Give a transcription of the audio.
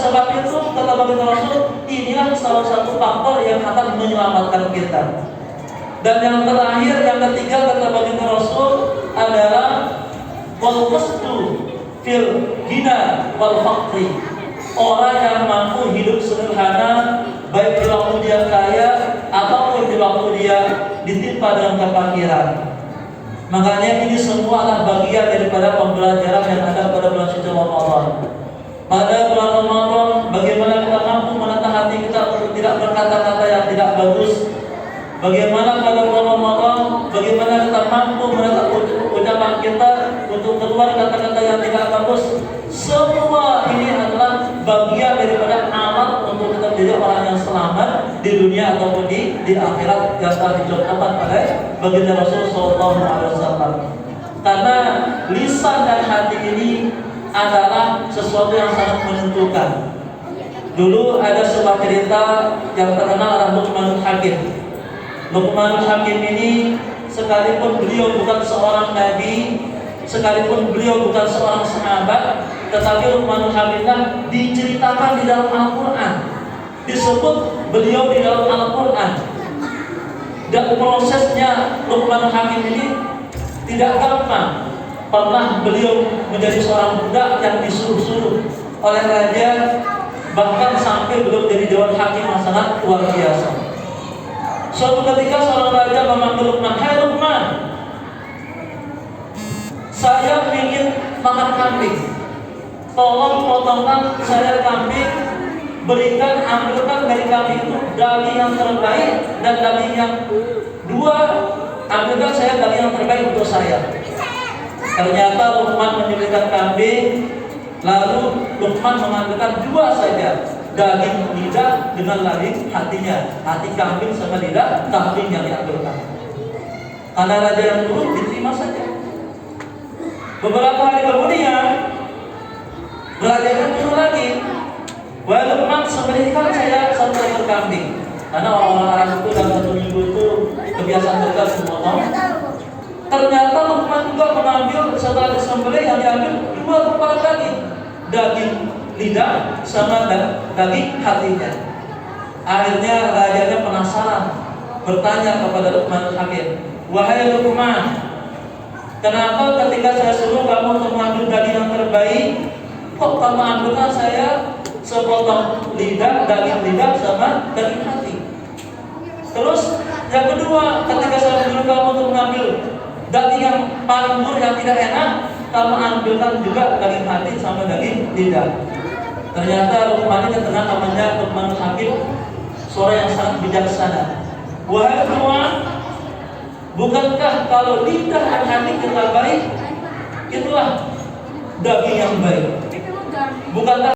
sebab itu kata baginda Rasul, inilah salah satu faktor yang akan menyelamatkan kita. Dan yang terakhir, yang ketiga kata baginda Rasul adalah wal qasdu fil ghina wal faqri. Orang yang mampu hidup sederhana, baik di waktu dia kaya ataupun di waktu dia ditimpa dengan kefakiran. Makanya ini semua adalah bagian daripada pembelajaran yang ada pada bulan suci Ramadan. Pada bulan Ramadan, bagaimana kita mampu menata hati kita untuk tidak berkata-kata yang tidak bagus. Bagaimana pada bulan Ramadan, bagaimana kita mampu menata ucapan kita untuk keluar kata-kata yang tidak bagus. Semua ini adalah bagian daripada alat untuk kita menjadi orang yang selamat di dunia ataupun di akhirat yang telah dicontohkan oleh baginda Rasul Sallallahu Alaihi Wasallam. Karena lisan dan hati ini adalah sesuatu yang sangat menentukan. Dulu ada sebuah cerita yang terkenal adalah Luqmanul Hakim. Luqmanul Hakim ini sekalipun beliau bukan seorang nabi, sekalipun beliau bukan seorang sahabat, tetapi Luqmanul Hakim diceritakan di dalam Al-Quran, disebut beliau di dalam Al-Quran. Dan prosesnya Luqmanul Hakim ini tidak gampang. Pernah beliau menjadi seorang budak yang disuruh-suruh oleh raja, bahkan sampai beliau jadi dewan hakim yang sangat luar biasa. Suatu ketika seorang raja memanggil Luqman, "Hai Luqman, saya ingin makan kambing. Tolong potongkan saya kambing, ambilkan dari kambing itu daging yang terbaik dan daging yang dua, ambilkan saya daging yang terbaik untuk saya." Ternyata Luqman menyembelihkan kambing, lalu Luqman mengambilkan dua saja, daging lidah dengan daging hatinya, hati kambing sama lidah kambing yang diambilkan. Karena raja yang dulu diterima saja. Beberapa hari kemudian raja yang dulu lagi, "Wahai Luqman, sembelihkan saya satu ekor kambing." Karena orang-orang Arab itu dalam satu minggu itu kebiasaan mereka memotong. Ternyata Luqman juga mengambil, setelah disembelih yang diambil dua kepala daging lidah sama daging hatinya. Akhirnya rajanya penasaran, bertanya kepada Luqmanul Hakim, "Wahai Luqman, kenapa ketika saya suruh kamu untuk mengambil daging yang terbaik, kok kamu ambilkan saya sepotong daging lidah sama daging hati? Terus yang kedua, ketika saya suruh kamu untuk mengambil daging yang paling buruk yang tidak enak, kamu ambilkan juga daging hati sama daging lidah." Ternyata Luqman ini terkenal namanya Luqmanul Hakim, seorang yang sangat bijaksana. "Wahai Luqman, bukankah kalau lidah dan hati kita baik, itulah daging yang baik? Bukankah